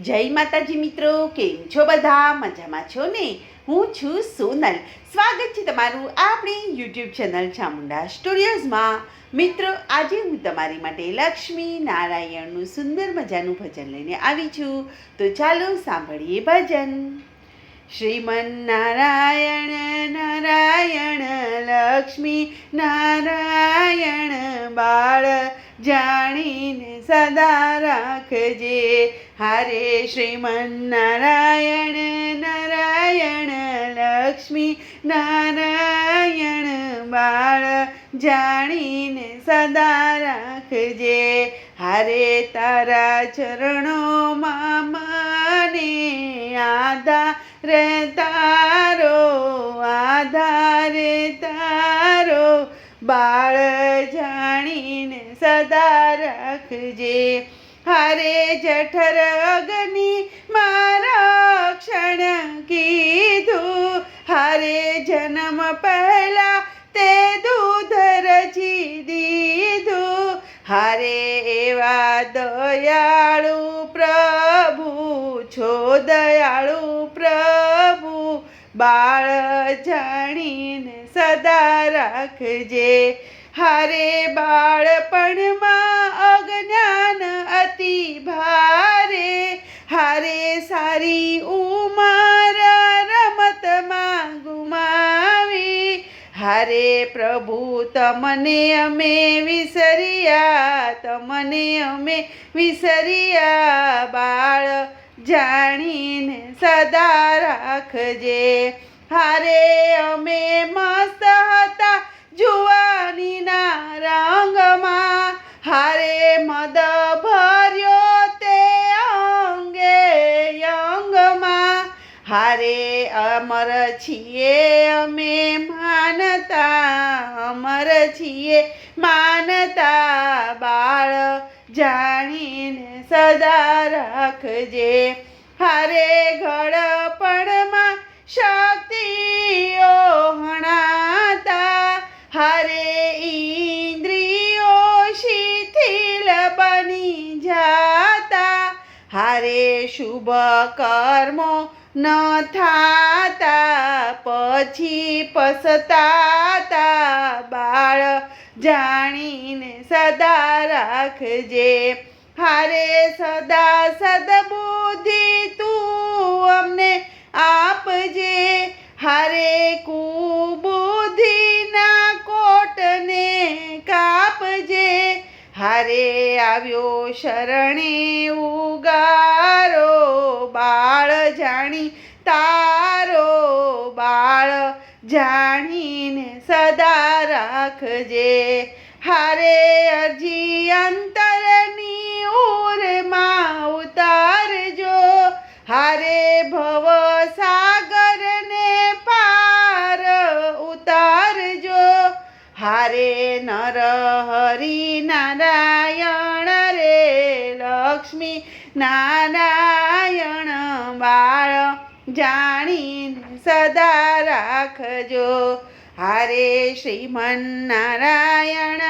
જય માતાજી મિત્રો, કેમ છો બધા? મજામાં છો ને? હું છું સોનલ. સ્વાગત છે તમારું આપણી યુટ્યુબ ચેનલ ચામુંડા સ્ટુડિયોઝમાં. મિત્રો, આજે હું તમારી માટે લક્ષ્મી નારાયણનું સુંદર મજાનું ભજન લઈને આવી છું. તો ચાલો સાંભળીએ ભજન. શ્રીમન નારાયણ નારાયણ લક્ષ્મી નારાયણ બાળ જાણીને સદા રાખજે. હરે શ્રીમન નારાયણ નારાયણ લક્ષ્મી નારાયણ બાળ જાણીને સદા રાખજે. હરે તારા ચરણોમાં મને આધાર તારો બાળ જાણીને સદા રાખજે. હરે જઠર અગ્નિ મારા ક્ષણ કીધું, હરે જન્મ પહેલા તે દૂધ રચી દીધું. હરે એવા દયાળુ પ્રભુ છો, દયાળુ પ્રભુ બાળ જાણીને સદા રાખજે. હરે બાળપણમાં અજ્ઞાન અતિ ભારે, હરે સારી ઉંમર રમતમાં ગુમાવી. હરે પ્રભુ તમને અમે વિસર્યા, બાળ જાણીને સદા રાખજે. હરે અમે મસ્ત હતા જુવાનીના રંગમાં, હરે મદ ભર્યો તે અંગમાં. હરે અમર છીએ અમે માનતા, બાળ જાણીને સદા રાખજે. હરે ઘડપણમાં શક્તિઓ હણાતા, હરે ઇન્દ્રિયો શિથિલ બની જાતા. હરે શુભ કર્મો ન થાતા પછી પછતાતા, બાળ જાણીને સદા રાખજે. હરે સદા સદબુદ્ધિ તું અમને આપજે. હરે કુબુદ્ધિના કોટને કાપજે. હરે આવ્યો શરણે ઉગારો, બાળ જાણી તારો બાળ જાણીને સદા રાખજે. હરે અરજી અંતરની ઉરમાં ઉતારજો, હરે ભવ સાગરને પાર ઉતારજો. હરે નર હરિ નારાયણ રે લક્ષ્મી નારાયણ બાળ જાણીને સદા રાખજો. હરે શ્રીમન નારાયણ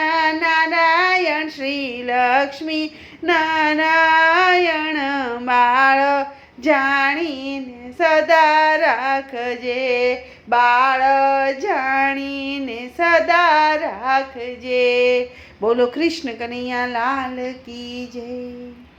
નારાયણ શ્રી લક્ષ્મી નારાયણ બાળ જાણીને સદા રાખજે. બાળ જાણીને સદા રાખજે. બોલો કૃષ્ણ કનૈયા લાલ કી જય.